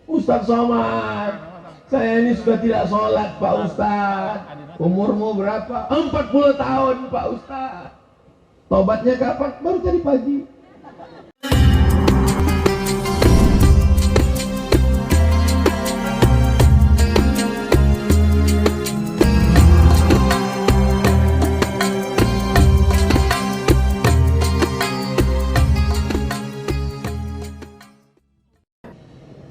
Ustaz Somad, saya ini sudah tidak sholat Pak Ustaz. Umurmu berapa? 40 tahun Pak Ustaz. Tobatnya kapan? Baru tadi pagi.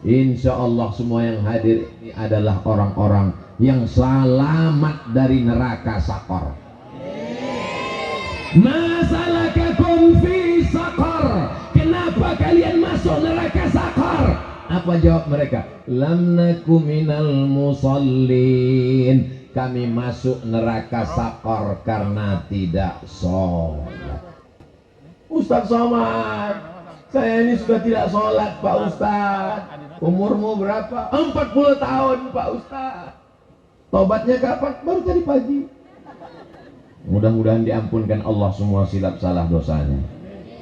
Insya Allah semua yang hadir ini adalah orang-orang yang selamat dari neraka sakor. Masalakakum fi sakor, kenapa kalian masuk neraka sakor? Apa jawab mereka? Lam naku minal musallin, kami masuk neraka sakor karena tidak sholat. Ustaz Somad, saya ini sudah tidak sholat Pak Ustaz. Umurmu berapa? 40 tahun Pak Ustaz. Tobatnya kapan? Baru tadi pagi. Mudah-mudahan diampunkan Allah semua silap salah dosanya.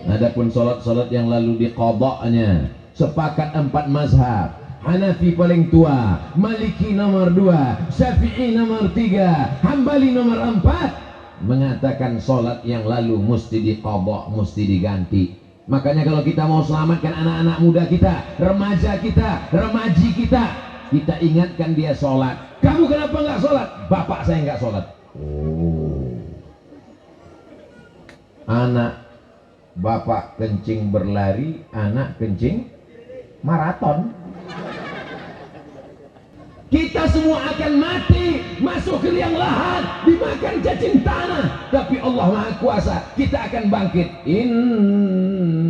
Adapun sholat-sholat yang lalu diqadanya, sepakat 4 mazhab. Hanafi paling tua, Maliki nomor 2, Syafi'i nomor 3, Hambali nomor 4 mengatakan sholat yang lalu mesti diqadha, mesti diganti. Makanya kalau kita mau selamatkan anak-anak muda kita, remaja kita, remaji kita, kita ingatkan dia sholat. Kamu kenapa nggak sholat? Bapak saya nggak sholat. Oh, anak bapak kencing berlari, anak kencing maraton. Kita semua akan mati, masuk ke liang lahat, dimakan cacing tanah. Tapi Allah Maha Kuasa, kita akan bangkit. Innama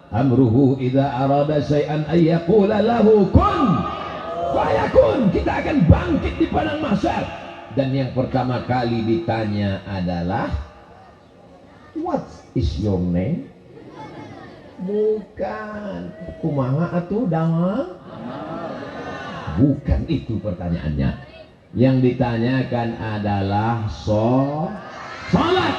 amruhu idza arada syai'an ay yaqula lahu kun fayakun. Kita akan bangkit di padang mahsyar. Dan yang pertama kali ditanya adalah, what is your name? Bukan kumaha atuh dama. Bukan itu pertanyaannya. Yang ditanyakan adalah sholat.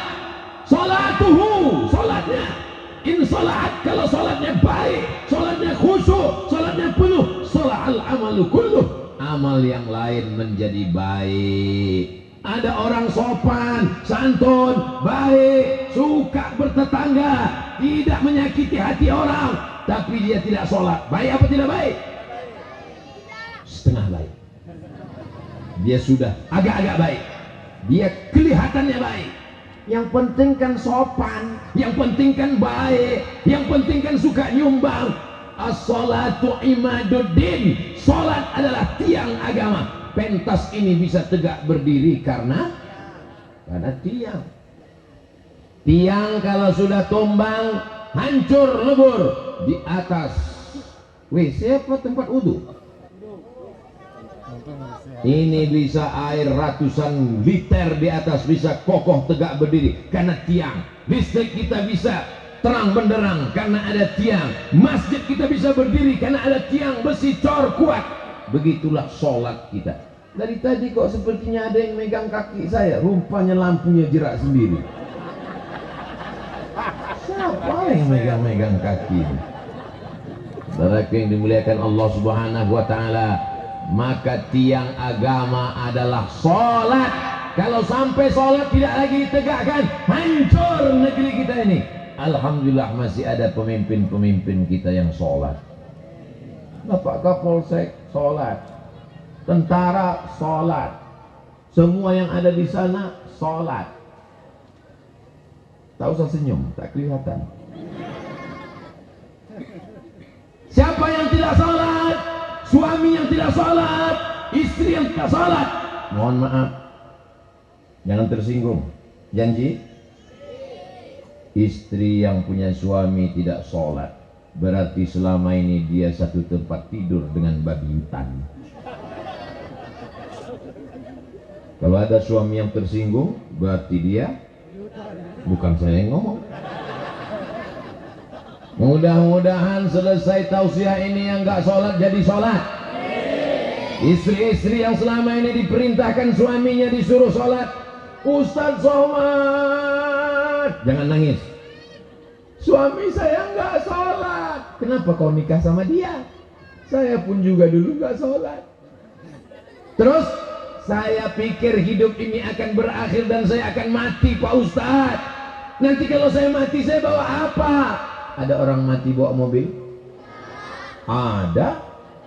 Sholatuhu, sholatnya. In sholat, kalau sholatnya baik, sholatnya khusyuk, sholatnya penuh, sholal amalu kulluh, amal yang lain menjadi baik. Ada orang sopan, santun, baik, suka bertetangga, tidak menyakiti hati orang, tapi dia tidak sholat. Baik apa tidak baik? Setengah baik. Dia sudah agak-agak baik, dia kelihatannya baik. Yang penting kan sopan, yang penting kan baik, yang penting kan suka nyumbang. As-salatu imaduddin, salat adalah tiang agama. Pentas ini bisa tegak berdiri karena tiang. Tiang kalau sudah tumbang, hancur lebur. Di atas WC apa tempat wudhu? Ini bisa air ratusan liter di atas, bisa kokoh tegak berdiri karena tiang. Listrik kita bisa terang benderang karena ada tiang. Masjid kita bisa berdiri karena ada tiang besi cor kuat. Begitulah sholat kita. Dari tadi kok sepertinya ada yang megang kaki saya, rupanya lampunya jerak sendiri. Siapa yang megang-megang kaki? Saudara yang dimuliakan Allah Subhanahu wa Ta'ala, maka tiang agama adalah sholat. Kalau sampai sholat tidak lagi ditegakkan, hancur negeri kita ini. Alhamdulillah masih ada pemimpin-pemimpin kita yang sholat. Bapak Kapolsek sholat, tentara sholat, semua yang ada di sana sholat. Tak usah senyum, tak kelihatan. Siapa yang tidak sholat? Suami yang tidak sholat, istri yang tidak sholat. Mohon maaf, jangan tersinggung. Janji? Istri yang punya suami tidak sholat, berarti selama ini dia satu tempat tidur dengan babi hutan. Kalau ada suami yang tersinggung, berarti dia, bukan saya yang ngomong. Mudah-mudahan selesai tausiah ini yang gak sholat jadi sholat. Istri-istri yang selama ini diperintahkan suaminya disuruh sholat, Ustaz Somad, jangan nangis. Suami saya nggak sholat. Kenapa kau nikah sama dia? Saya pun juga dulu nggak sholat. Terus saya pikir hidup ini akan berakhir dan saya akan mati, Pak Ustadz. Nanti kalau saya mati, saya bawa apa? Ada orang mati bawa mobil? Ada.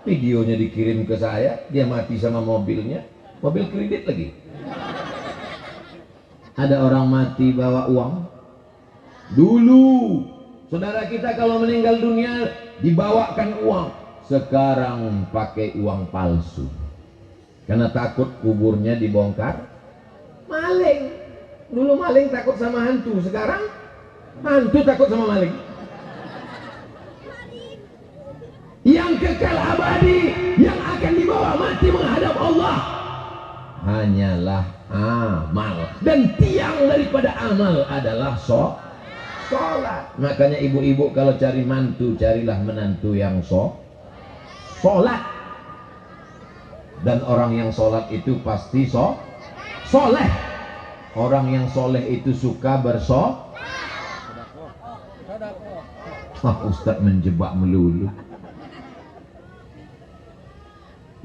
Videonya dikirim ke saya, dia mati sama mobilnya, mobil kredit lagi. Ada orang mati bawa uang? Dulu saudara kita kalau meninggal dunia dibawakan uang. Sekarang pakai uang palsu karena takut kuburnya dibongkar maling. Dulu maling takut sama hantu, sekarang hantu takut sama maling. Yang kekal abadi, yang akan dibawa mati menghadap Allah hanyalah amal, dan tiang daripada amal adalah sholat. Makanya ibu-ibu kalau cari mantu, carilah menantu yang sholat. Dan orang yang sholat itu pasti soleh. Orang yang soleh itu suka Ustadz menjebak melulu.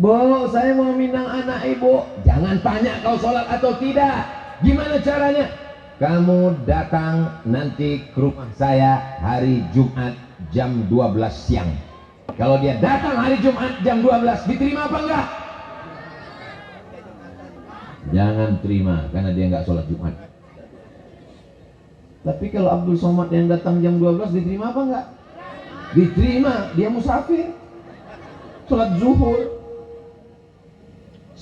Bu, saya mau minang anak ibu. Jangan tanya kau sholat atau tidak. Gimana caranya? Kamu datang nanti ke rumah saya hari Jumat jam 12 siang. Kalau dia datang hari Jumat jam 12, diterima apa enggak? Jangan terima, karena dia enggak sholat Jumat. Tapi kalau Abdul Somad yang datang jam 12, diterima apa enggak? Diterima, dia musafir, sholat zuhur.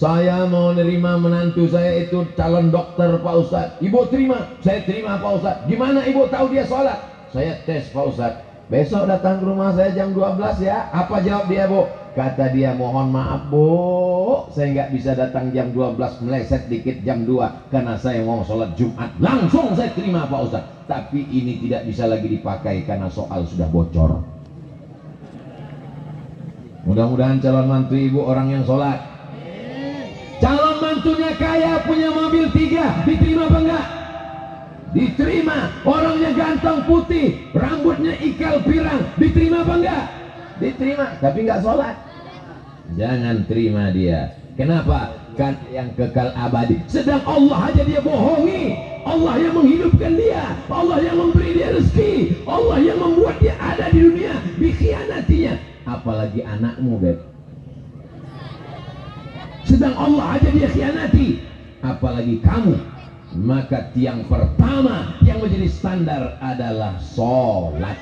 Saya mau nerima menantu saya itu calon dokter, Pak Ustadz. Ibu terima? Saya terima, Pak Ustadz. Gimana ibu tahu dia sholat? Saya tes, Pak Ustadz. Besok datang ke rumah saya jam 12 ya. Apa jawab dia, Bu? Kata dia, mohon maaf Bu, saya nggak bisa datang jam 12, meleset dikit jam 2 karena saya mau sholat Jumat. Langsung saya terima, Pak Ustadz. Tapi ini tidak bisa lagi dipakai karena soal sudah bocor. Mudah-mudahan calon mantu ibu orang yang sholat. Calon mantunya kaya, punya mobil 3, diterima apa enggak? Diterima. Orangnya ganteng, putih, rambutnya ikal pirang, diterima apa enggak? Diterima, tapi enggak sholat. Jangan terima dia. Kenapa? Kan yang kekal abadi. Sedang Allah aja dia bohongi. Allah yang menghidupkan dia, Allah yang memberi dia rezeki, Allah yang membuat dia ada di dunia, dikhianatinya. Apalagi anakmu, Beb. Sedang Allah aja dia khianati, apalagi kamu. Maka tiang pertama yang menjadi standar adalah sholat.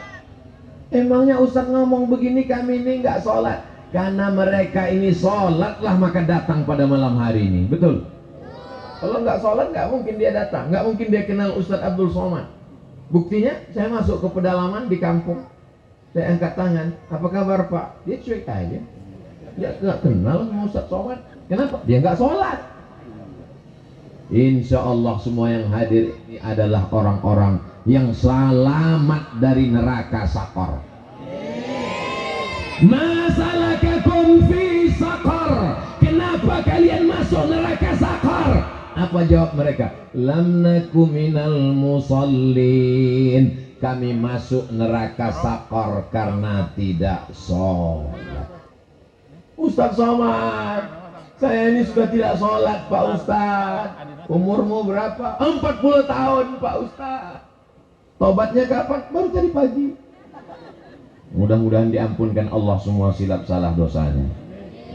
Emangnya Ustadz ngomong begini, kami ini nggak sholat? Karena mereka ini sholatlah maka datang pada malam hari ini. Betul? Kalau nggak sholat nggak mungkin dia datang, nggak mungkin dia kenal Ustadz Abdul Somad. Buktinya saya masuk ke pedalaman di kampung, saya angkat tangan, apa kabar Pak? Dia cuek aja, dia nggak kenal sama Ustadz Somad. Kenapa? Dia nggak sholat. Insya Allah semua yang hadir ini adalah orang-orang yang selamat dari neraka sakor. Masalakakum fi sakor. Kenapa kalian masuk neraka sakor? Apa jawab mereka? Lam naku minal musallin. Kami masuk neraka sakor karena tidak sholat. Ustadz Somad, saya ini sudah tidak sholat, Pak Ustadz. Umurmu berapa? 40 tahun, Pak Ustadz. Tobatnya kapan? Baru tadi pagi. Mudah-mudahan diampunkan Allah semua silap salah dosanya.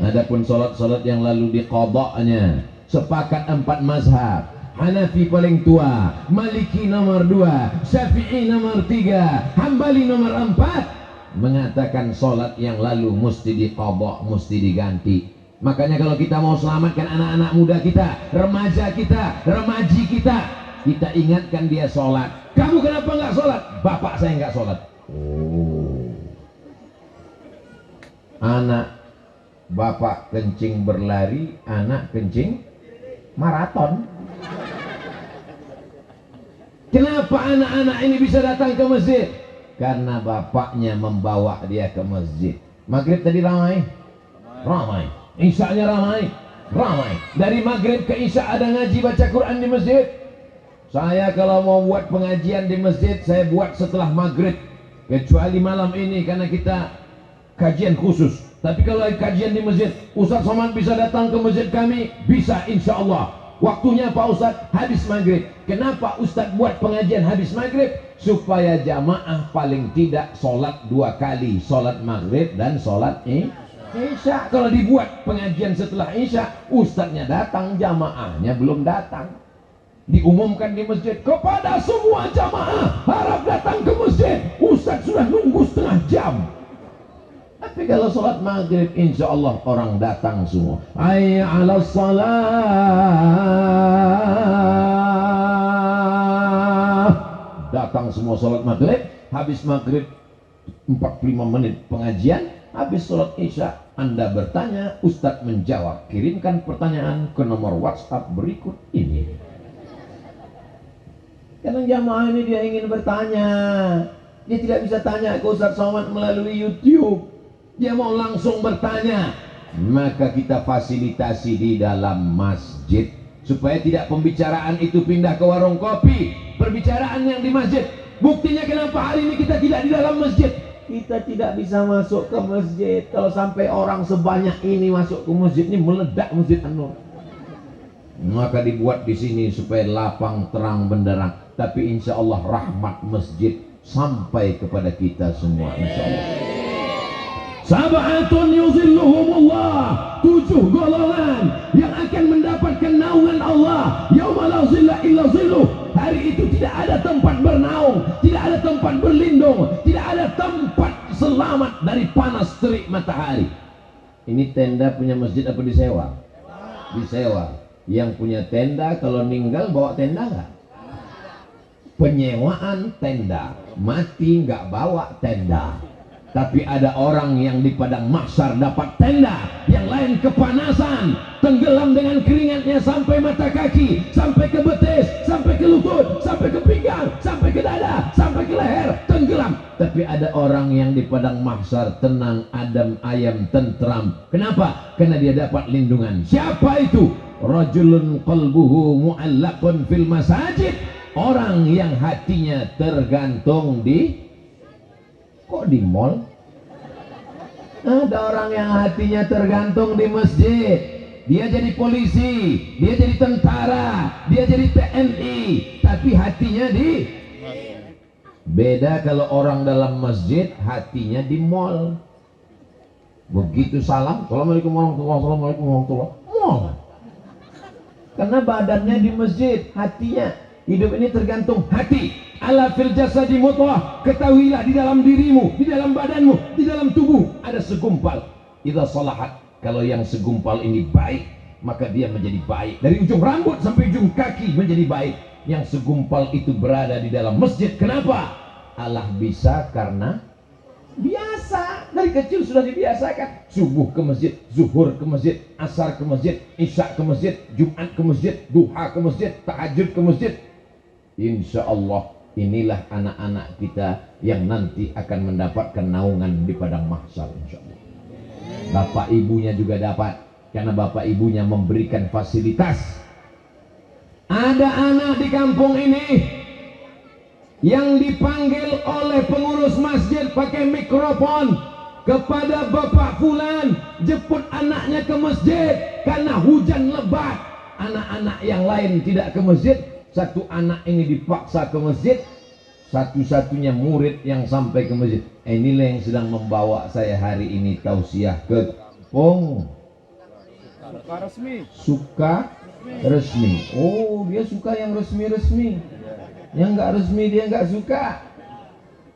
Adapun sholat-sholat yang lalu diqadanya, sepakat 4 mazhab. Hanafi paling tua, Maliki nomor 2, Syafi'i nomor 3, Hambali nomor 4 mengatakan sholat yang lalu mesti diqadha, mesti diganti. Makanya kalau kita mau selamatkan anak-anak muda kita, remaja kita, remaji kita, kita ingatkan dia sholat. Kamu kenapa nggak sholat? Bapak saya nggak sholat. Oh, anak bapak kencing berlari, anak kencing maraton. Kenapa anak-anak ini bisa datang ke masjid? Karena bapaknya membawa dia ke masjid. Maghrib tadi ramai, ramai. Isya'nya ramai, ramai. Dari maghrib ke isya' ada ngaji baca Quran di masjid. Saya kalau mau buat pengajian di masjid, saya buat setelah maghrib. Kecuali malam ini karena kita kajian khusus. Tapi kalau kajian di masjid, Ustaz Somad bisa datang ke masjid kami? Bisa, insya Allah. Waktunya Pak Ustaz habis maghrib. Kenapa Ustaz buat pengajian habis maghrib? Supaya jamaah paling tidak sholat 2 kali, sholat maghrib dan sholat isya. Kalau dibuat pengajian setelah isya, Ustaznya datang, jamaahnya belum datang. Diumumkan di masjid, kepada semua jamaah harap datang ke masjid. Ustaz sudah nunggu setengah jam. Tapi kalau sholat maghrib, insya Allah orang datang semua. Hayya 'alas shalah. Datang semua sholat maghrib. Habis maghrib 45 menit pengajian. Habis sholat isya, Anda bertanya, Ustadz menjawab. Kirimkan pertanyaan ke nomor WhatsApp berikut ini. Karena jamaah ini dia ingin bertanya. Dia tidak bisa tanya ke Ustadz Somad melalui YouTube. Dia mau langsung bertanya. Maka kita fasilitasi di dalam masjid, supaya tidak pembicaraan itu pindah ke warung kopi. Perbicaraan yang di masjid. Buktinya kenapa hari ini kita tidak di dalam masjid. Kita tidak bisa masuk ke masjid. Kalau sampai orang sebanyak ini masuk ke masjid, ini meledak Masjid An-Nur. Maka dibuat di sini supaya lapang terang benderang. Tapi insya Allah rahmat masjid sampai kepada kita semua, insya Allah. Sab'atun yuzilluhumullah, 7 golongan yang akan mendapatkan naungan Allah. Yauma la zilla illa zilluh. Hari itu tidak ada tempat bernaung, tidak ada tempat berlindung, tidak ada tempat selamat dari panas terik matahari. Ini tenda punya masjid apa disewa? Disewa. Yang punya tenda kalau meninggal bawa tenda nggak? Penyewaan tenda, mati nggak bawa tenda. Tapi ada orang yang di padang mahsyar dapat tenda, yang lain kepanasan, tenggelam dengan keringatnya sampai mata kaki, sampai ke betis, sampai ke lutut, sampai ke pinggang, sampai ke dada, sampai ke leher, tenggelam. Tapi ada orang yang di padang mahsyar tenang, adem, ayem, tentram. Kenapa? Karena dia dapat lindungan. Siapa itu? Rajulun qalbuhu mu'allaqun fil masajid. Orang yang hatinya tergantung di, kok di mall? Ada orang yang hatinya tergantung di masjid. Dia jadi polisi, dia jadi tentara, dia jadi TNI, tapi hatinya di. Beda kalau orang dalam masjid hatinya di mall. Begitu salam, Assalamualaikum warahmatullahi wabarakatuh, Assalamualaikum warahmatullahi wabarakatuh. Karena badannya di masjid, hatinya. Hidup ini tergantung hati. Ala fil jasadi mudghah, ketahuilah di dalam dirimu, di dalam badanmu, di dalam tubuh ada segumpal. Idza salahat, kalau yang segumpal ini baik, maka dia menjadi baik. Dari ujung rambut sampai ujung kaki menjadi baik. Yang segumpal itu berada di dalam masjid. Kenapa? Allah bisa karena biasa. Dari kecil sudah dibiasakan. Subuh ke masjid, zuhur ke masjid, asar ke masjid, isya ke masjid, Jumat ke masjid, duha ke masjid, tahajud ke masjid. Insya Allah inilah anak-anak kita yang nanti akan mendapatkan naungan di padang mahsyar, insya Allah. Bapak ibunya juga dapat, karena bapak ibunya memberikan fasilitas. Ada anak di kampung ini yang dipanggil oleh pengurus masjid pakai mikrofon, kepada Bapak Fulan, jemput anaknya ke masjid karena hujan lebat. Anak-anak yang lain tidak ke masjid. Satu anak ini dipaksa ke masjid, satu-satunya murid yang sampai ke masjid. Inilah yang sedang membawa saya hari ini tausiah ke kampung suka resmi. Oh, dia suka yang resmi-resmi, yang nggak resmi dia nggak suka.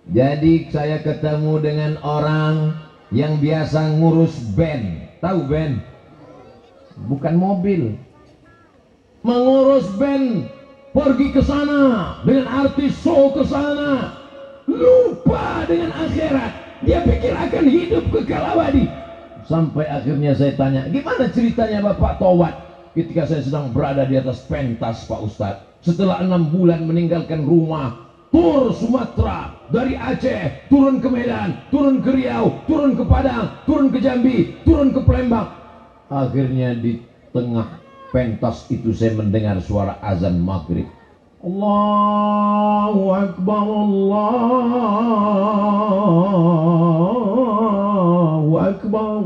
Jadi saya ketemu dengan orang yang biasa ngurus band. Tahu band? Bukan mobil. Mengurus band. Pergi ke sana dengan artis, show ke sana, lupa dengan akhirat. Dia pikir akan hidup kekal abadi. Sampai akhirnya saya tanya, gimana ceritanya Bapak Towat ketika saya sedang berada di atas pentas Pak Ustadz? Setelah 6 bulan meninggalkan rumah, tur Sumatera, dari Aceh turun ke Medan, turun ke Riau, turun ke Padang, turun ke Jambi, turun ke Palembang. Akhirnya di tengah pentas itu saya mendengar suara azan maghrib. Allahu Akbar, Allahu Allahu Akbar.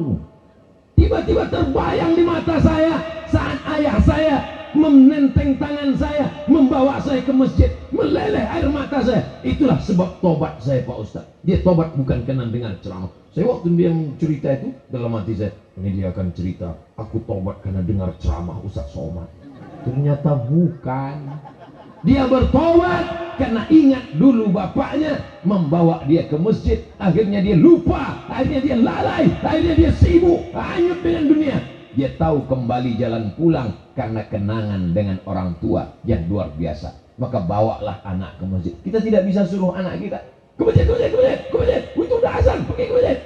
Tiba-tiba terbayang di mata saya saat ayah saya menenteng tangan saya, membawa saya ke masjid, meleleh air mata saya. Itulah sebab tobat saya, Pak Ustaz. Dia tobat bukan karena dengar ceramah. Saya waktu dia cerita itu, dalam hati saya, ini dia akan cerita, aku tobat karena dengar ceramah Ustaz Somad. Ternyata bukan. Dia bertobat karena ingat dulu bapaknya membawa dia ke masjid. Akhirnya dia lupa, akhirnya dia lalai, akhirnya dia sibuk, hanyut dengan dunia. Dia tahu kembali jalan pulang karena kenangan dengan orang tua yang luar biasa. Maka bawalah anak ke masjid. Kita tidak bisa suruh anak kita ke masjid, ke masjid, ke masjid, ke masjid. Itu udah azan, pergi ke masjid.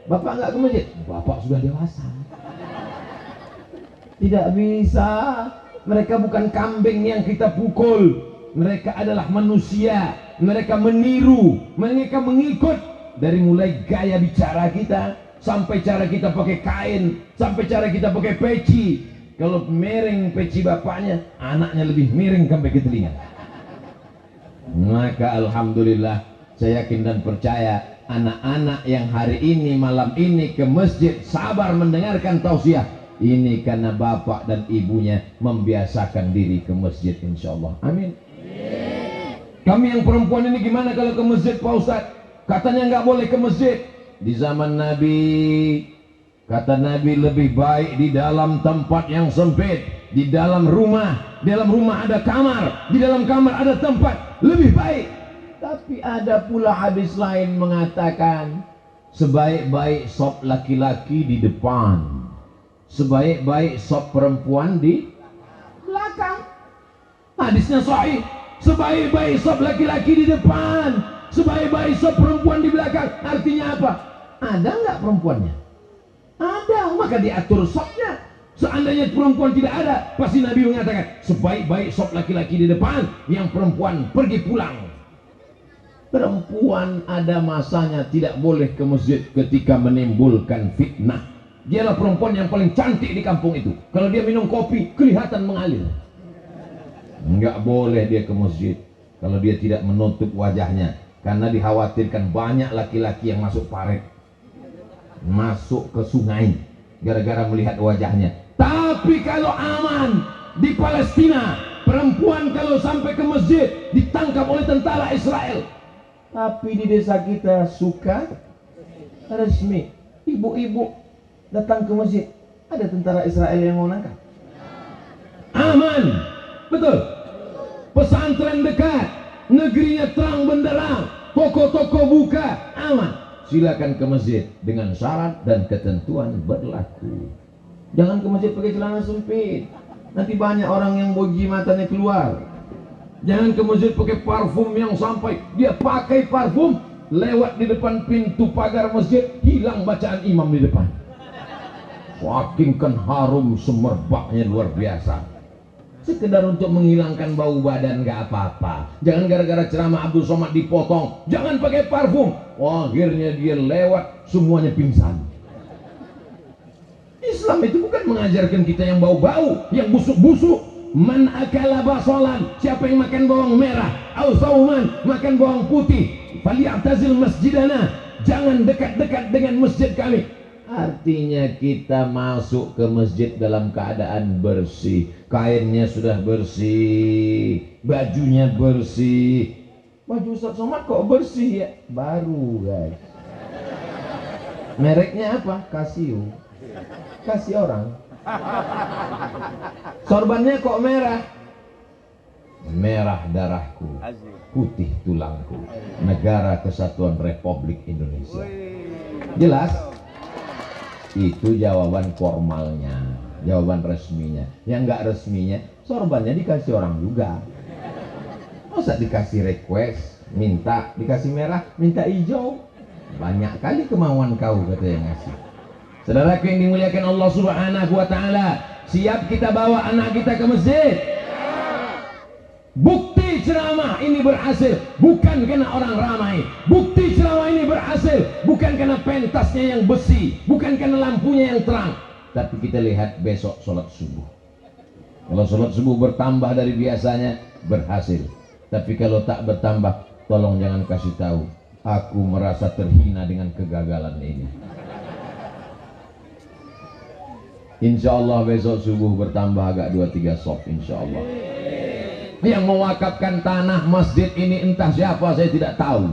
Bapak enggak ke masjid. Bapak sudah dewasa. Tidak bisa. Mereka bukan kambing yang kita pukul. Mereka adalah manusia. Mereka meniru, mereka mengikut. Dari mulai gaya bicara kita, sampai cara kita pakai kain, sampai cara kita pakai peci. Kalau miring peci bapaknya, anaknya lebih miring sampai ke telinga. Maka alhamdulillah, saya yakin dan percaya anak-anak yang hari ini, malam ini ke masjid sabar mendengarkan tausiah, ini karena bapak dan ibunya membiasakan diri ke masjid, insyaallah. Amin. Kami yang perempuan ini gimana kalau ke masjid, Pak Ustaz? Katanya nggak boleh ke masjid. Di zaman Nabi, kata Nabi, lebih baik di dalam tempat yang sempit, di dalam rumah. Di dalam rumah ada kamar, di dalam kamar ada tempat, lebih baik. Tapi ada pula hadis lain mengatakan, sebaik-baik sop laki-laki di depan, sebaik-baik sop perempuan di belakang. Hadisnya sahih. Sebaik-baik sop laki-laki di depan, sebaik-baik sop perempuan di belakang. Artinya apa? Ada nggak perempuannya? Ada, maka diatur sopnya. Seandainya perempuan tidak ada, pasti Nabi mengatakan sebaik-baik sop laki-laki di depan, yang perempuan pergi pulang. Perempuan ada masanya tidak boleh ke masjid ketika menimbulkan fitnah. Dialah perempuan yang paling cantik di kampung itu. Kalau dia minum kopi, kelihatan mengalir. Enggak boleh dia ke masjid kalau dia tidak menutup wajahnya, karena dikhawatirkan banyak laki-laki yang masuk paret, masuk ke sungai gara-gara melihat wajahnya. Tapi kalau aman di Palestina, perempuan kalau sampai ke masjid ditangkap oleh tentara Israel. Tapi di desa kita suka resmi, ibu-ibu datang ke masjid, ada tentara Israel yang mau nangkap. Aman, betul. Pesantren dekat, negerinya terang benderang, toko-toko buka, aman. Silakan ke masjid dengan syarat dan ketentuan berlaku. Jangan ke masjid pakai celana sempit, nanti banyak orang yang bogi matanya keluar. Jangan ke masjid pakai parfum yang sampai dia pakai parfum, lewat di depan pintu pagar masjid, hilang bacaan imam di depan. Saking kan harum semerbaknya luar biasa. Sekedar untuk menghilangkan bau badan nggak apa-apa. Jangan gara-gara ceramah Abdul Somad dipotong, jangan pakai parfum. Oh, akhirnya dia lewat semuanya pingsan. Islam itu bukan mengajarkan kita yang bau-bau, yang busuk-busuk. Man akala basalan, siapa yang makan bawang merah, au sauman, makan bawang putih, falyatazil masjidana, jangan dekat-dekat dengan masjid kami. Artinya kita masuk ke masjid dalam keadaan bersih, kainnya sudah bersih, bajunya bersih. Baju Ustaz Somad kok bersih ya? Baru guys. Mereknya apa? Casio. Kasih orang. Sorbannya kok merah? Merah darahku, putih tulangku, Negara Kesatuan Republik Indonesia. Jelas? Itu jawaban formalnya, jawaban resminya. Yang enggak resminya, sorbannya dikasih orang juga. Masa dikasih request, minta, dikasih merah, minta hijau. Banyak kali kemauan kau, kata yang ngasih. Saudaraku yang dimuliakan Allah Subhanahu wa Ta'ala, siap kita bawa anak kita ke masjid? Bukti ceramah ini berhasil bukan karena orang ramai. Bukti ceramah ini berhasil bukan karena pentasnya yang besi, bukan karena lampunya yang terang. Tapi kita lihat besok sholat subuh. Kalau sholat subuh bertambah dari biasanya, berhasil. Tapi kalau tak bertambah, tolong jangan kasih tahu. Aku merasa terhina dengan kegagalan ini. Insya Allah besok subuh bertambah agak 2-3 sop insya Allah. Yang mewakafkan tanah masjid ini entah siapa, saya tidak tahu,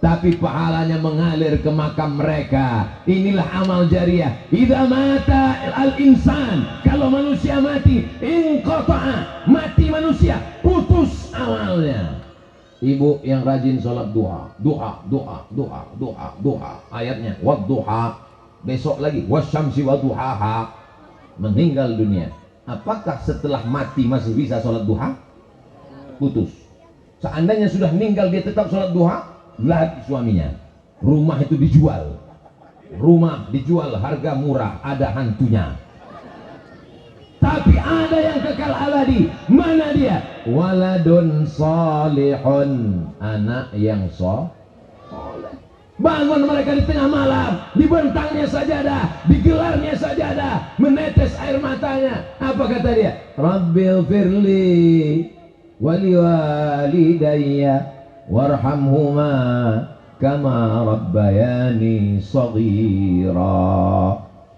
tapi pahalanya mengalir ke makam mereka. Inilah amal jariah. Idza mata al-insan, kalau manusia mati, inqata'a, mati manusia, putus amalnya. Ibu yang rajin sholat duha, ayatnya wadduha, besok lagi wasyamsi wadduhaha, meninggal dunia. Apakah setelah mati masih bisa sholat duha? Putus. Seandainya sudah meninggal dia tetap sholat duha, lagi suaminya, rumah itu dijual, harga murah, ada hantunya. Tapi ada yang kekal abadi. Mana dia? Waladun salihun, anak yang soleh. Bangun mereka di tengah malam, dibentangnya sajadah, digelarnya sajadah, menetes air matanya. Apa kata dia? Rabbil firli wali walidayya warhamhuma kama rabbayani shaghira.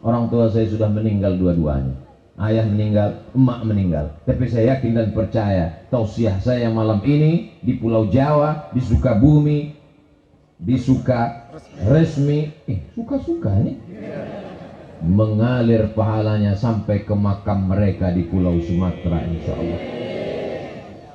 Orang tua saya sudah meninggal dua-duanya. Ayah meninggal, emak meninggal. Tapi saya yakin dan percaya tausiah saya malam ini di Pulau Jawa, di Sukabumi, di Sukaresmi, suka-suka nih, mengalir pahalanya sampai ke makam mereka di Pulau Sumatera insya Allah.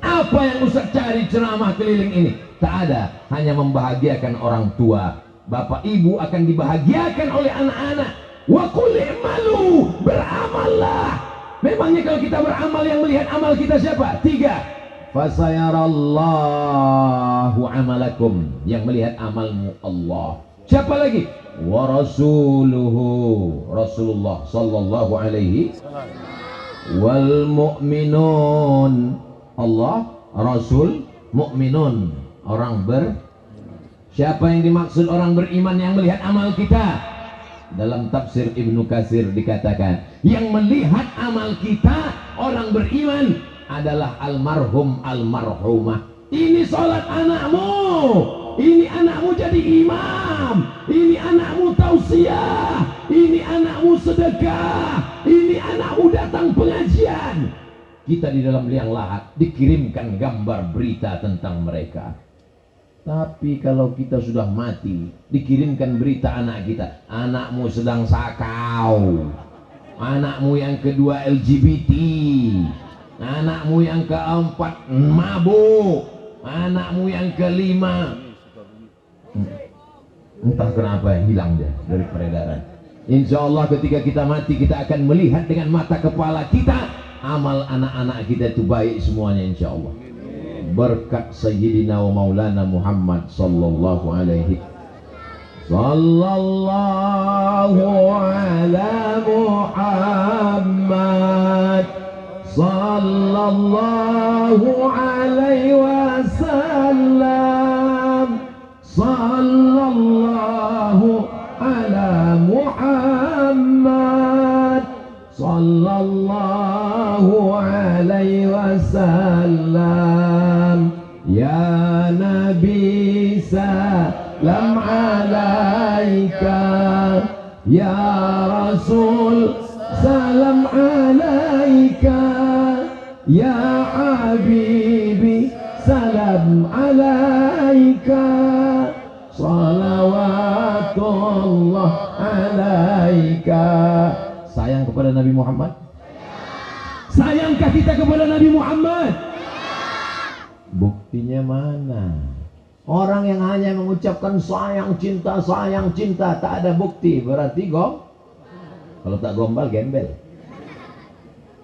Apa yang Ustaz cari ceramah keliling ini? Tak ada, hanya membahagiakan orang tua. Bapak ibu akan dibahagiakan oleh anak-anak. Wa qul i'malu, beramallah. Memangnya kalau kita beramal, yang melihat amal kita siapa? 3. Fasayarallahu amalakum, yang melihat amalmu Allah. Siapa lagi? Wa rasuluhu, Rasulullah sallallahu alaihi, wal mu'minun, Allah, Rasul, mukminun, orang siapa yang dimaksud orang beriman yang melihat amal kita? Dalam tafsir Ibnu Katsir dikatakan, yang melihat amal kita orang beriman adalah almarhum almarhumah. Ini sholat anakmu, ini anakmu jadi imam, ini anakmu tausiah, ini anakmu sedekah, ini anakmu datang pengajian. Kita di dalam liang lahat dikirimkan gambar berita tentang mereka. Tapi kalau kita sudah mati, dikirimkan berita anak kita, anakmu sedang sakau, anakmu yang kedua LGBT, anakmu yang keempat mabuk, anakmu yang kelima entah kenapa hilang dia dari peredaran. Insya Allah ketika kita mati, kita akan melihat dengan mata kepala kita amal anak-anak kita itu baik semuanya insya Allah. Berkat Sayyidina wa Maulana Muhammad sallallahu alaihi ala Muhammad sallallahu alaihi wasallam, sallallahu ala Muhammad sallallahu alaihi wasallam. Ya Nabi salam alaika, ya Rasul salam alaika, ya Habibi salam alaika, salawatullah alaika. Sayang kepada Nabi Muhammad? Sayangkah kita kepada Nabi Muhammad? Buktinya mana? Orang yang hanya mengucapkan sayang cinta, tak ada bukti, berarti kalau tak gombal gembel.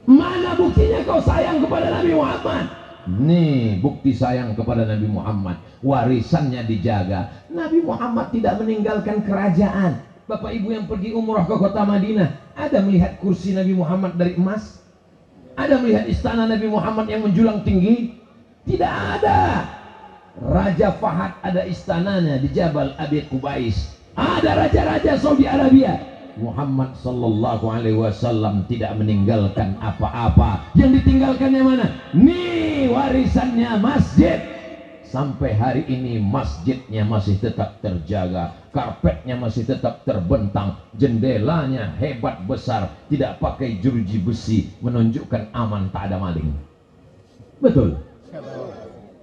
Mana buktinya kau sayang kepada Nabi Muhammad? Nih bukti sayang kepada Nabi Muhammad, warisannya dijaga. Nabi Muhammad tidak meninggalkan kerajaan. Bapak ibu yang pergi umrah ke kota Madinah, ada melihat kursi Nabi Muhammad dari emas? Ada melihat istana Nabi Muhammad yang menjulang tinggi? Tidak ada. Raja Fahad ada istananya di Jabal Abi Qubais. Ada raja-raja Saudi Arabia. Muhammad sallallahu alaihi wasallam tidak meninggalkan apa-apa. Yang ditinggalkannya mana? Nih warisannya masjid. Sampai hari ini masjidnya masih tetap terjaga, karpetnya masih tetap terbentang, jendelanya hebat besar, tidak pakai jeruji besi, menunjukkan aman, tak ada maling. Betul?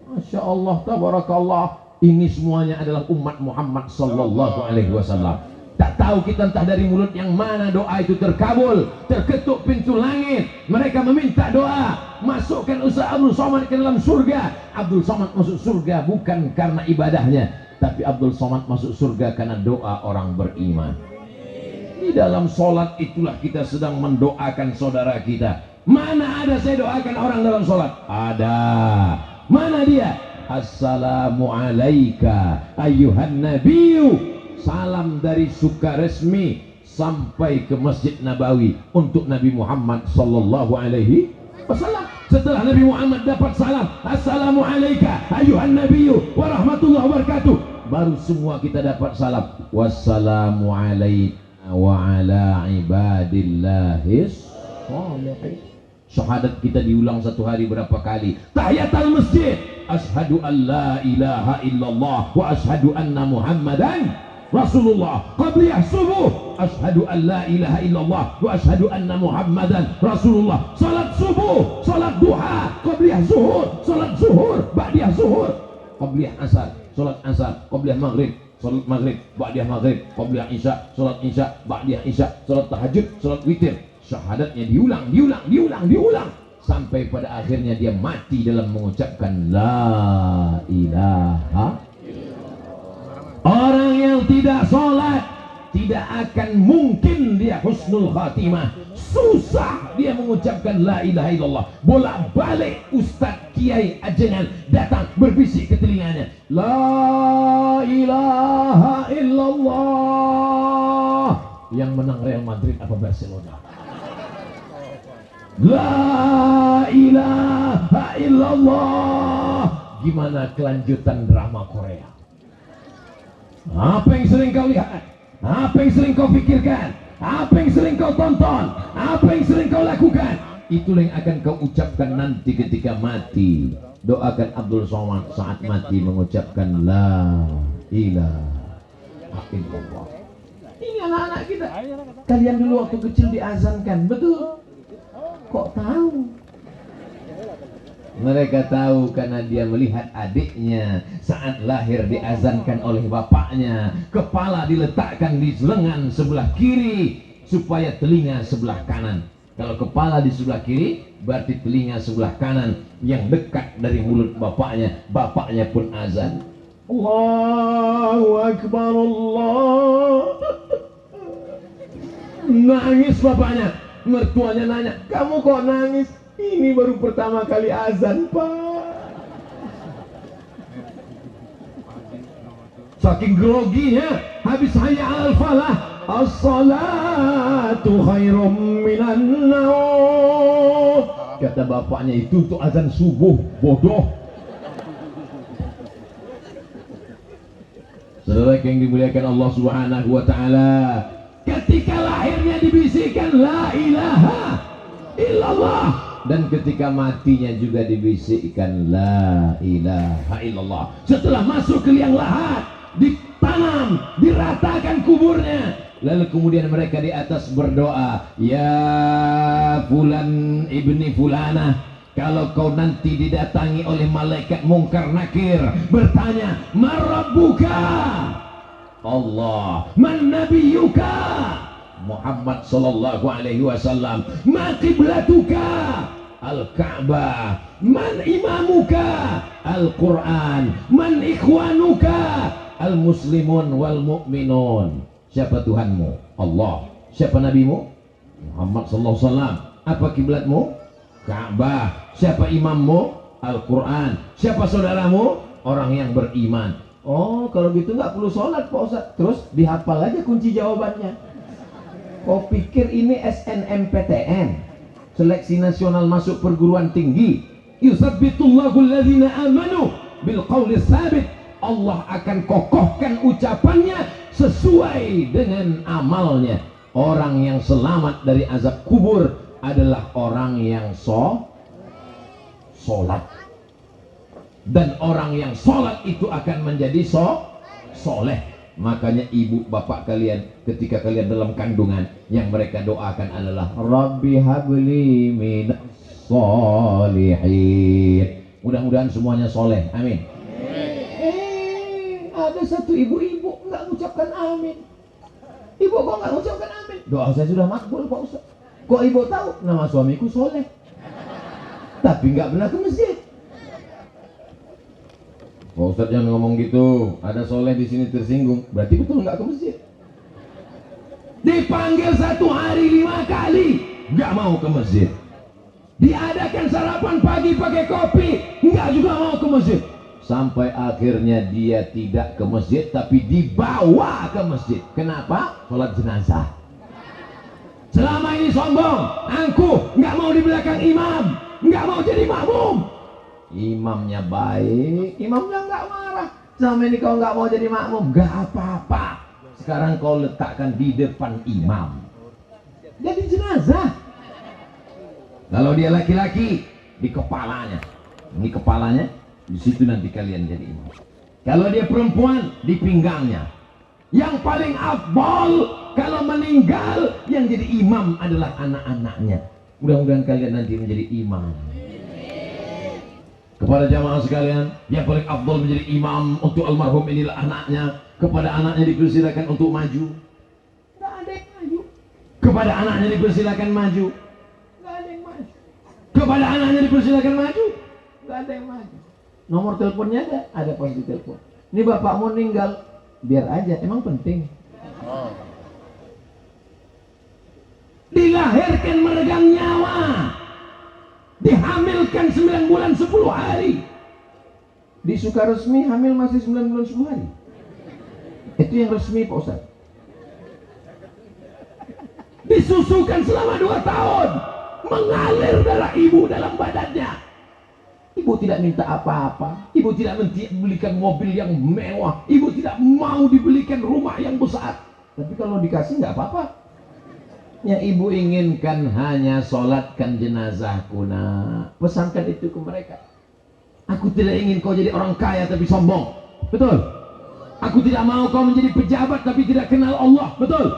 Masya Allah, tabarakallah. Ini semuanya adalah umat Muhammad sallallahu alaihi wasallam. Tak tahu kita entah dari mulut yang mana doa itu terkabul, terketuk pintu langit. Mereka meminta doa, masukkan Ustaz Abdul Somad ke dalam surga. Abdul Somad masuk surga bukan karena ibadahnya, tapi Abdul Somad masuk surga karena doa orang beriman. Di dalam sholat itulah kita sedang mendoakan saudara kita. Mana ada saya doakan orang dalam sholat? Ada. Mana dia? Assalamu alayka ayyuhan nabiyyu. Salam dari Sukaresmi sampai ke Masjid Nabawi untuk Nabi Muhammad sallallahu alaihi wasallam. Setelah Nabi Muhammad dapat salam, assalamu alayka ayyuhan nabiyyu wa rahmatullahi wabarakatuh, baru semua kita dapat salam, wassalamu alayna wa ala ibadillahis sholihin. Syahadat kita diulang satu hari berapa kali? Tahiyatul masjid, asyhadu an la ilaha illallah wa asyhadu anna muhammadan Rasulullah. Qabliyah subuh, asyhadu an la ilaha illallah wa asyhadu anna muhammadan Rasulullah. Salat subuh, salat duha, qabliyah zuhur, salat zuhur, ba'diyah zuhur, qabliyah asar, salat asar, qabliyah maghrib, salat maghrib, ba'diyah maghrib, qabliyah isya, salat isya, ba'diyah isya, salat tahajud, salat witir. Syahadatnya diulang sampai pada akhirnya dia mati dalam mengucapkan la ilaha. Orang yang tidak sholat tidak akan mungkin dia husnul khatimah. Susah dia mengucapkan la ilaha illallah. Bolak-balik ustaz kiai ajengan datang berbisik ke telinganya, la ilaha illallah. Yang menang Real Madrid apa Barcelona? La ilaha illallah. Gimana kelanjutan drama Korea? Apa yang sering kau lihat? Apa yang sering kau pikirkan? Apa yang sering kau tonton? Apa yang sering kau lakukan? Itulah yang akan kau ucapkan nanti ketika mati. Doakan Abdul Somad saat mati mengucapkan la ilaha illallah. Ini anak-anak kita. Kalian dulu waktu kecil diazankan, betul? Kok tahu? Mereka tahu karena dia melihat adiknya saat lahir diazankan oleh bapaknya. Kepala diletakkan di lengan sebelah kiri supaya telinga sebelah kanan. Kalau kepala di sebelah kiri berarti telinga sebelah kanan yang dekat dari mulut bapaknya. Bapaknya pun azan. Allahu Akbar, Allah. Nangis bapaknya. Mertuanya nanya, kamu kok nangis? Ini baru pertama kali azan, Pak. Saking groginya, habis hayya 'alal falah, as-salatu khairum minan naum. Kata bapaknya, itu untuk azan subuh, bodoh. Saudara yang dimuliakan Allah Subhanahu wa taala, ketika lahirnya dibisikkan la ilaha illallah, dan ketika matinya juga dibisikkan la ilaha illallah. Setelah masuk ke liang lahat, ditanam, diratakan kuburnya, lalu kemudian mereka di atas berdoa, ya fulan ibni fulanah, kalau kau nanti didatangi oleh malaikat mungkar nakir bertanya, marabbuka, Allah, man nabiyuka, Muhammad sallallahu alaihi wasallam, ma qiblatuka, Al-Ka'bah, man imamuka, Al-Quran, man ikhwanuka, Al-Muslimun wal Mu'minun. Siapa Tuhanmu? Allah. Siapa nabimu? Muhammad sallallahu alaihi wasallam. Apa kiblatmu? Ka'bah. Siapa imammu? Al-Quran. Siapa saudaramu? Orang yang beriman. Oh, kalau gitu nggak perlu sholat, Pak Ustaz. Terus dihafal aja kunci jawabannya. Kau pikir ini SNMPTN, seleksi nasional masuk perguruan tinggi? Yusabbitullahu alladhina amanu bil qawli tsabit. Allah akan kokohkan ucapannya sesuai dengan amalnya. Orang yang selamat dari azab kubur adalah orang yang sholat. dan orang yang sholat itu akan menjadi soleh. Makanya ibu bapak kalian ketika kalian dalam kandungan, yang mereka doakan adalah Rabbi habli minas sholihin. Mudah-mudahan semuanya soleh, amin. Ada satu ibu-ibu nggak mengucapkan amin. Ibu kok nggak mengucapkan amin? Doa saya sudah makbul Pak Ustaz. Kok ibu tahu? Nama suamiku soleh, tapi nggak pernah ke masjid. Pak Ustaz jangan ngomong gitu. Ada soleh di sini tersinggung. Berarti betul nggak ke masjid. Dipanggil 1 hari 5 kali, nggak mau ke masjid. Diadakan sarapan pagi pakai kopi, nggak juga mau ke masjid. Sampai akhirnya dia tidak ke masjid, tapi dibawa ke masjid. Kenapa? Sholat jenazah. Selama ini sombong, angkuh, nggak mau di belakang imam, nggak mau jadi makmum. Imamnya baik, imamnya nggak marah. Selama ini kau nggak mau jadi makmum, nggak apa-apa. Sekarang kau letakkan di depan imam, jadi jenazah. Kalau dia laki-laki, di kepalanya. Ini kepalanya, di situ nanti kalian jadi imam. Kalau dia perempuan, di pinggangnya. Yang paling afdal kalau meninggal, yang jadi imam adalah anak-anaknya. Mudah-mudahan kalian nanti menjadi imam. Kepada jamaah sekalian, yang paling afdal menjadi imam untuk almarhum inilah anaknya. Kepada anaknya dipersilakan untuk maju. Nggak ada yang maju. Kepada anaknya dipersilakan maju. Nggak ada yang maju. Kepada anaknya dipersilakan maju. Nggak ada yang maju. Nomor teleponnya ada pasti telepon. Ini bapakmu meninggal, biar aja, emang penting. Dilahirkan meregang nyawa, dihamilkan 9 bulan 10 hari. Di Sukaresmi hamil masih 9 bulan 10 hari. Itu yang resmi Pak Ustaz. Disusukan selama 2 tahun, mengalir darah ibu dalam badannya. Ibu tidak minta apa-apa, ibu tidak membelikan mobil yang mewah, ibu tidak mau dibelikan rumah yang besar. Tapi kalau dikasih nggak apa-apa. Yang ibu inginkan hanya sholatkan jenazahku, nak. Pesankan itu ke mereka. Aku tidak ingin kau jadi orang kaya tapi sombong. Betul? Aku tidak mau kau menjadi pejabat tapi tidak kenal Allah. Betul?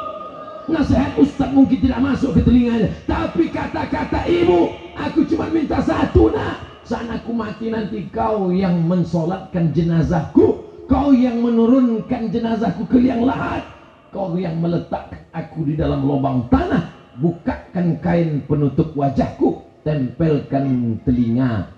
Nasihat Ustaz mungkin tidak masuk ke telinganya, tapi kata-kata ibu, aku cuma minta satu, nak. Saat aku mati nanti, kau yang mensolatkan jenazahku, kau yang menurunkan jenazahku ke liang lahat, kau yang meletakkan aku di dalam lubang tanah, bukakan kain penutup wajahku, tempelkan telinga,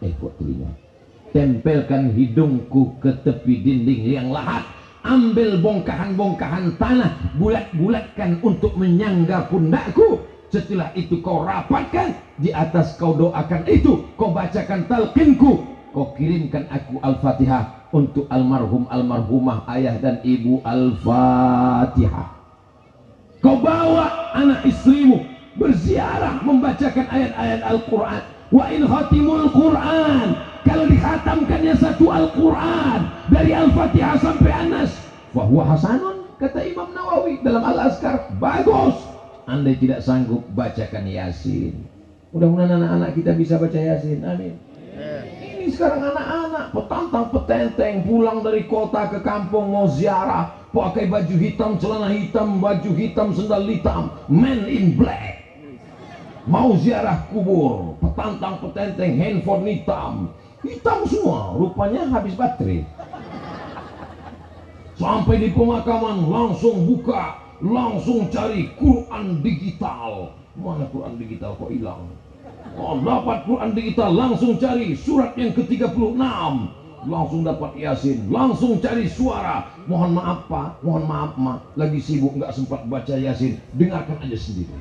tempelkan hidungku ke tepi dinding liang lahat, ambil bongkahan-bongkahan tanah, bulat-bulatkan untuk menyangga pundakku. Setelah itu kau rapatkan, di atas kau doakan itu, kau bacakan talqinku, kau kirimkan aku Al-Fatihah untuk almarhum almarhumah ayah dan ibu. Al-Fatihah. Kau bawa anak istrimu berziarah membacakan ayat-ayat Al-Quran. Wa in khatimul Quran, kalau dikhatamkannya satu Al-Quran dari Al-Fatihah sampai Anas, fahuwa hasanun, kata Imam Nawawi dalam Al-Azkar, bagus. Andai tidak sanggup, bacakan Yasin. Mudah-mudahan anak-anak kita bisa baca Yasin, amin. Ini sekarang anak-anak petantang petenteng pulang dari kota ke kampung mau ziarah, pakai baju hitam, celana hitam, baju hitam, sendal hitam, man in black, mau ziarah kubur, petantang petenteng, handphone hitam semua, rupanya habis baterai. Sampai di pemakaman langsung buka, langsung cari Quran digital. Mana Quran digital kok hilang? Oh, dapat Quran digital, langsung cari surat yang ke-36, langsung dapat Yasin, langsung cari suara. Mohon maaf Pak, mohon maaf Ma, lagi sibuk nggak sempat baca Yasin, dengarkan aja sendiri.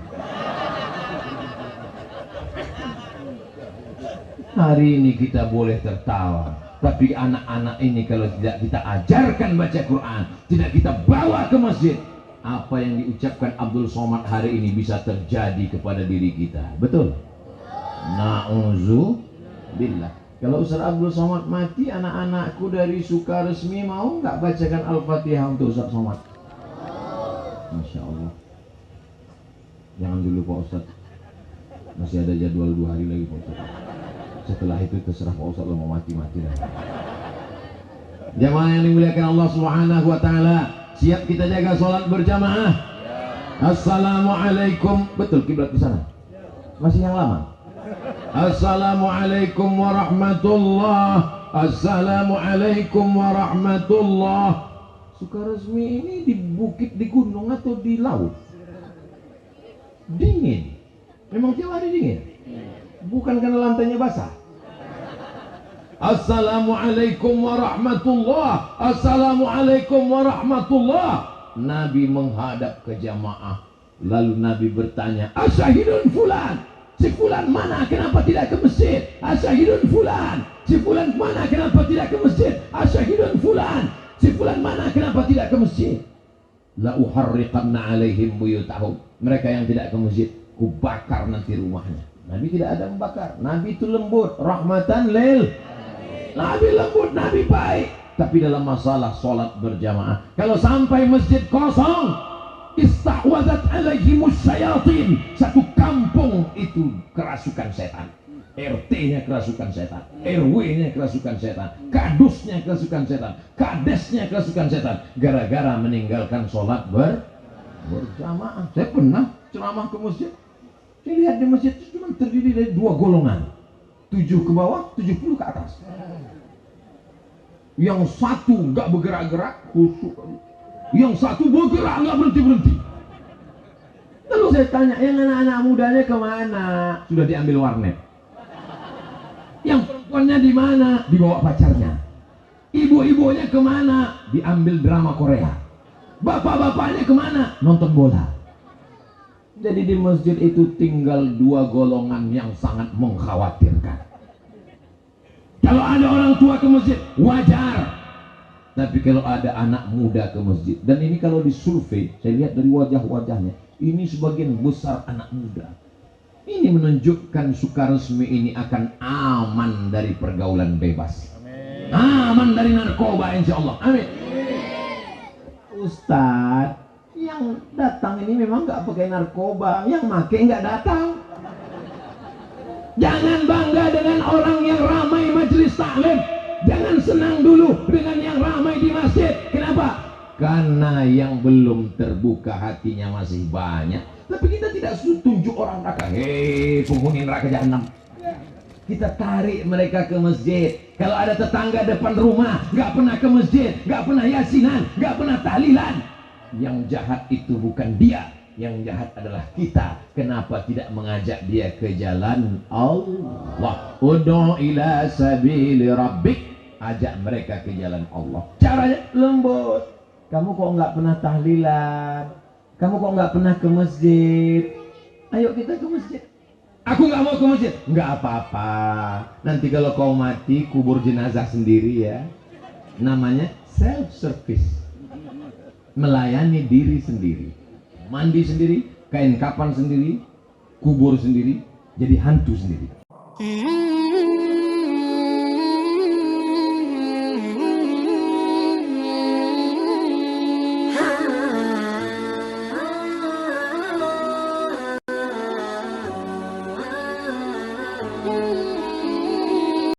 Hari ini kita boleh tertawa, tapi anak-anak ini kalau tidak kita ajarkan baca Quran, tidak kita bawa ke masjid, apa yang diucapkan Abdul Somad hari ini bisa terjadi kepada diri kita. Betul? Na'udzubillah. Kalau Ustaz Abdul Somad mati, anak-anakku dari Sukaresmi mau nggak bacakan Al-Fatihah untuk Ustaz Somad? Masya Allah. Jangan dulu Pak Ustaz, masih ada jadwal 2 hari lagi Pak Ustaz. Setelah itu terserah Pak Ustaz, lo mau mati-mati dah. Jamaah yang dimuliakan Allah Subhanahu wa taala, siap kita jaga salat berjamaah? Assalamualaikum. Betul kiblat di sana? Masih yang lama? Assalamualaikum warahmatullah. Assalamualaikum warahmatullah. Sukaresmi ini di bukit, di gunung atau di laut? Dingin. Memang tiap hari dingin? Bukan karena lantainya basah. Assalamualaikum warahmatullah. Assalamualaikum warahmatullah. Nabi menghadap ke jamaah. Lalu Nabi bertanya, asyahidun fulan, si fulan mana, kenapa tidak ke masjid? Asyahidun fulan, si fulan mana, kenapa tidak ke masjid? Asyahidun fulan, si fulan mana, kenapa tidak ke masjid? La uharriqanna alaihim buyutahum. Mereka yang tidak ke masjid, ku bakar nanti rumahnya. Nabi tidak ada membakar. Nabi itu lembut, rahmatan lil. Nabi lembut, Nabi baik. Tapi dalam masalah sholat berjamaah, kalau sampai masjid kosong, istahwazat alaihimus syayatin. Satu kampung itu kerasukan setan. RT-nya kerasukan setan, RW-nya kerasukan setan, kadusnya kerasukan setan, kadesnya kerasukan setan, gara-gara meninggalkan sholat berjamaah. Saya pernah ceramah ke masjid, saya lihat di masjid itu cuma terdiri dari dua golongan, 7 ke bawah, 70 ke atas. Yang satu nggak bergerak-gerak, khusyuk. Yang satu bergerak nggak berhenti-berhenti. Lalu saya tanya, yang anak-anak mudanya kemana? Sudah diambil warnet. Yang perempuannya di mana? Dibawa pacarnya. Ibu-ibunya kemana? Diambil drama Korea. Bapak-bapaknya kemana? Nonton bola. Jadi di masjid itu tinggal dua golongan yang sangat mengkhawatirkan. Kalau ada orang tua ke masjid, wajar. Tapi kalau ada anak muda ke masjid, dan ini kalau disurvei, saya lihat dari wajah-wajahnya, ini sebagian besar anak muda. Ini menunjukkan Sukaresmi ini akan aman dari pergaulan bebas. Amin. Aman dari narkoba, insya Allah. Amin. Ustadz, yang datang ini memang nggak pakai narkoba, yang make nggak datang. Jangan bangga dengan orang yang ramai majelis taklim. Jangan senang dulu dengan yang ramai di masjid. Kenapa? Karena yang belum terbuka hatinya masih banyak. Tapi kita tidak tunjuk orang neraka. Hei, penghuni neraka jahanam. Kita tarik mereka ke masjid. Kalau ada tetangga depan rumah nggak pernah ke masjid, nggak pernah yasinan, nggak pernah tahlilan, yang jahat itu bukan dia. Yang jahat adalah kita. Kenapa tidak mengajak dia ke jalan Allah? Ud'u ila sabili rabbik. Ajak mereka ke jalan Allah. Caranya lembut. Kamu kok nggak pernah tahlilan? Kamu kok nggak pernah ke masjid? Ayo kita ke masjid. Aku nggak mau ke masjid. Nggak apa-apa. Nanti kalau kau mati, kubur jenazah sendiri ya. Namanya self service. Melayani diri sendiri. Mandi sendiri, kain kapan sendiri, kubur sendiri, jadi hantu sendiri.